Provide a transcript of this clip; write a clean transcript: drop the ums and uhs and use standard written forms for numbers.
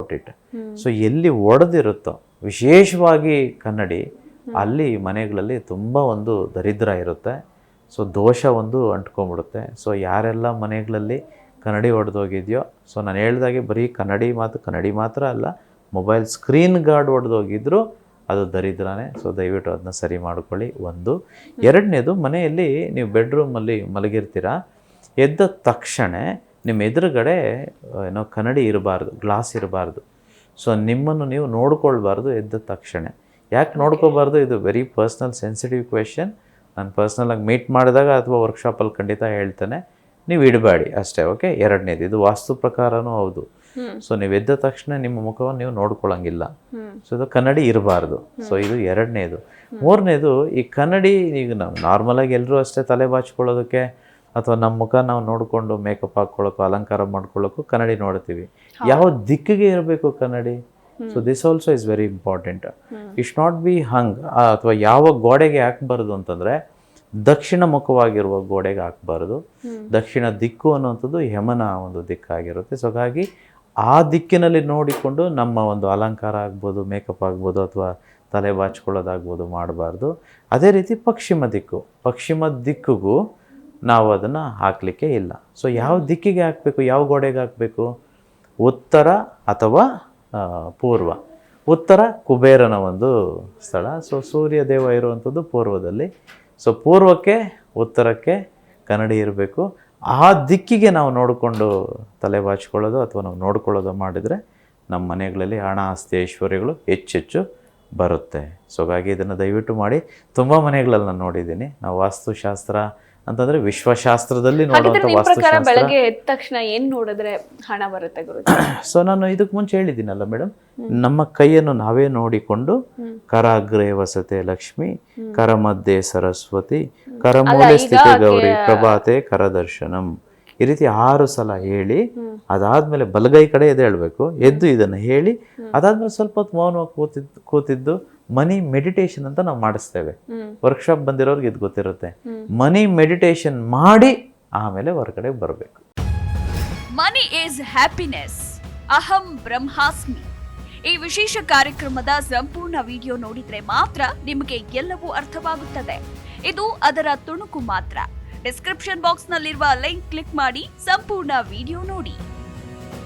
About it. So ಎಲ್ಲಿ ಒಡೆದಿರುತ್ತೋ ವಿಶೇಷವಾಗಿ ಕನ್ನಡಿ, ಅಲ್ಲಿ ಮನೆಗಳಲ್ಲಿ ತುಂಬ ಒಂದು ದರಿದ್ರ ಇರುತ್ತೆ. ಸೊ ದೋಷ ಒಂದು ಅಂಟ್ಕೊಂಡ್ಬಿಡುತ್ತೆ. ಸೊ ಯಾರೆಲ್ಲ ಮನೆಗಳಲ್ಲಿ ಕನ್ನಡಿ ಒಡೆದೋಗಿದೆಯೋ, ಸೊ ನಾನು ಹೇಳ್ದಾಗೆ ಬರೀ ಕನ್ನಡಿ ಮಾತ್ರ ಅಲ್ಲ, ಮೊಬೈಲ್ ಸ್ಕ್ರೀನ್ ಗಾರ್ಡ್ ಒಡೆದೋಗಿದ್ರು ಅದು ದರಿದ್ರನೇ. ಸೊ ದಯವಿಟ್ಟು ಅದನ್ನ ಸರಿ ಮಾಡ್ಕೊಳ್ಳಿ. ಒಂದು. ಎರಡನೇದು, ಮನೆಯಲ್ಲಿ ನೀವು ಬೆಡ್ರೂಮಲ್ಲಿ ಮಲಗಿರ್ತೀರ, ಎದ್ದ ತಕ್ಷಣ ನಿಮ್ಮ ಎದುರುಗಡೆ ಕನ್ನಡಿ ಇರಬಾರ್ದು, ಗ್ಲಾಸ್ ಇರಬಾರ್ದು. ಸೊ ನಿಮ್ಮನ್ನು ನೀವು ನೋಡ್ಕೊಳ್ಬಾರ್ದು ಎದ್ದ ತಕ್ಷಣ. ಯಾಕೆ ನೋಡ್ಕೋಬಾರ್ದು? ಇದು ವೆರಿ ಪರ್ಸ್ನಲ್ ಸೆನ್ಸಿಟಿವ್ ಕ್ವೆಶನ್. ನಾನು ಪರ್ಸ್ನಲಾಗಿ ಮೀಟ್ ಮಾಡಿದಾಗ ಅಥವಾ ವರ್ಕ್ಶಾಪಲ್ಲಿ ಖಂಡಿತ ಹೇಳ್ತೇನೆ, ನೀವು ಇಡಬೇಡಿ ಅಷ್ಟೇ. ಓಕೆ. ಎರಡನೇದು, ಇದು ವಾಸ್ತು ಪ್ರಕಾರನೂ ಹೌದು. ಸೊ ನೀವು ಎದ್ದ ತಕ್ಷಣ ನಿಮ್ಮ ಮುಖವನ್ನು ನೀವು ನೋಡ್ಕೊಳ್ಳಂಗಿಲ್ಲ. ಸೊ ಇದು ಕನ್ನಡಿ ಇರಬಾರ್ದು. ಸೊ ಇದು ಎರಡನೇದು. ಮೂರನೇದು, ಈ ಕನ್ನಡಿ ಈಗ ನಾವು ನಾರ್ಮಲಾಗಿ ಎಲ್ಲರೂ ಅಷ್ಟೇ ತಲೆ ಬಾಚ್ಕೊಳ್ಳೋದಕ್ಕೆ ಅಥವಾ ನಮ್ಮ ಮುಖ ನಾವು ನೋಡಿಕೊಂಡು ಮೇಕಪ್ ಹಾಕ್ಕೊಳ್ಳೋಕ್ಕೋ ಅಲಂಕಾರ ಮಾಡ್ಕೊಳ್ಳೋಕ್ಕೂ ಕನ್ನಡಿ ನೋಡ್ತೀವಿ. ಯಾವ ದಿಕ್ಕಿಗೆ ಇರಬೇಕು ಕನ್ನಡಿ? So this also is very important. It not be hung. ಅಥವಾ ಯಾವ ಗೋಡೆಗೆ ಹಾಕಬಾರ್ದು ಅಂತಂದರೆ ದಕ್ಷಿಣ ಮುಖವಾಗಿರುವ ಗೋಡೆಗೆ ಹಾಕಬಾರ್ದು. ದಕ್ಷಿಣ ದಿಕ್ಕು ಅನ್ನುವಂಥದ್ದು ಯಮನ ಒಂದು ದಿಕ್ಕಾಗಿರುತ್ತೆ. ಸೊ ಹಾಗಾಗಿ ಆ ದಿಕ್ಕಿನಲ್ಲಿ ನೋಡಿಕೊಂಡು ನಮ್ಮ ಒಂದು ಅಲಂಕಾರ ಆಗ್ಬೋದು, ಮೇಕಪ್ ಆಗ್ಬೋದು, ಅಥವಾ ತಲೆ ಬಾಚ್ಕೊಳ್ಳೋದಾಗ್ಬೋದು ಮಾಡಬಾರ್ದು. ಅದೇ ರೀತಿ ಪಶ್ಚಿಮ ದಿಕ್ಕಿಗೂ ನಾವು ಅದನ್ನು ಹಾಕಲಿಕ್ಕೆ ಇಲ್ಲ. ಸೊ ಯಾವ ದಿಕ್ಕಿಗೆ ಹಾಕಬೇಕು, ಯಾವ ಗೋಡೆಗೆ ಹಾಕಬೇಕು? ಉತ್ತರ ಅಥವಾ ಪೂರ್ವ. ಉತ್ತರ ಕುಬೇರನ ಒಂದು ಸ್ಥಳ. ಸೊ ಸೂರ್ಯ ದೇವ ಇರುವಂಥದ್ದು ಪೂರ್ವದಲ್ಲಿ. ಸೊ ಪೂರ್ವಕ್ಕೆ ಉತ್ತರಕ್ಕೆ ಕನ್ನಡಿ ಇರಬೇಕು. ಆ ದಿಕ್ಕಿಗೆ ನಾವು ನೋಡಿಕೊಂಡು ತಲೆ ಬಾಚ್ಕೊಳ್ಳೋದು ಅಥವಾ ನಾವು ನೋಡ್ಕೊಳ್ಳೋದು ಮಾಡಿದರೆ ನಮ್ಮ ಮನೆಗಳಲ್ಲಿ ಹಣ, ಆಸ್ತಿ, ಐಶ್ವರ್ಯಗಳು ಹೆಚ್ಚೆಚ್ಚು ಬರುತ್ತೆ. ಸೊ ಹಾಗಾಗಿ ಇದನ್ನು ದಯವಿಟ್ಟು ಮಾಡಿ. ತುಂಬ ಮನೆಗಳಲ್ಲಿ ನಾನು ನೋಡಿದ್ದೀನಿ. ನಾವು ವಾಸ್ತುಶಾಸ್ತ್ರ ಅಂತಂದರೆ ವಿಶ್ವಶಾಸ್ತ್ರದಲ್ಲಿ ನೋಡುವಂಥ ವಾಸ್ತುಶಾಸ್ತ್ರ. ಬೆಳಗ್ಗೆ ಎದ್ದ ತಕ್ಷಣ ಏನು ನೋಡಿದ್ರೆ ಹಣ ಬರುತ್ತೆ ಗುರು? ಸೊ ನಾನು ಇದಕ್ಕೆ ಮುಂಚೆ ಹೇಳಿದ್ದೀನಲ್ಲ ಮೇಡಮ್, ನಮ್ಮ ಕೈಯನ್ನು ನಾವೇ ನೋಡಿಕೊಂಡು ಕರಾಗ್ರೇ ವಸತೆ ಲಕ್ಷ್ಮಿ, ಕರ ಮಧ್ಯೆ ಸರಸ್ವತಿ, ಕರಮೂಲೆ ಸ್ಥಿತಿ ಗೌರಿ, ಪ್ರಭಾತೆ ಕರದರ್ಶನಂ, ಈ ರೀತಿ 6 ಸಲ ಹೇಳಿ ಅದಾದ್ಮೇಲೆ ಬಲಗೈ ಕಡೆ ಎದ್ದೇಳಬೇಕು. ಎದ್ದು ಇದನ್ನು ಹೇಳಿ ಅದಾದ್ಮೇಲೆ ಸ್ವಲ್ಪ ಹೊತ್ತು ಮೌನವಾಗಿ ಕೂತಿದ್ದು ಮನಿ ಮೆಡಿಟೇಷನ್ ಅಂತ ನಾವು ಮಾಡಿಸ್ತೇವೆ. ವರ್ಕ್ಶಾಪ್ ಬಂದಿರೋರ್ಗೆ ಇದು ಗೊತ್ತಿರುತ್ತೆ. ಮನಿ ಮೆಡಿಟೇಷನ್ ಮಾಡಿ ಆಮೇಲೆ ಹೊರಗಡೆ ಬರಬೇಕು. ಮನಿ ಈಸ್ ಹ್ಯಾಪಿನೆಸ್, ಅಹಂ ಬ್ರಹ್ಮಾಸ್ಮಿ. ಈ ವಿಶೇಷ ಕಾರ್ಯಕ್ರಮದ ಸಂಪೂರ್ಣ ವಿಡಿಯೋ ನೋಡಿದ್ರೆ ಮಾತ್ರ ನಿಮಗೆ ಎಲ್ಲವೂ ಅರ್ಥವಾಗುತ್ತದೆ. ಇದು ಅದರ ತುಣುಕು ಮಾತ್ರ. ಡಿಸ್ಕ್ರಿಪ್ಷನ್ ಬಾಕ್ಸ್ ನಲ್ಲಿರುವ ಲಿಂಕ್ ಕ್ಲಿಕ್ ಮಾಡಿ ಸಂಪೂರ್ಣ ವಿಡಿಯೋ ನೋಡಿ.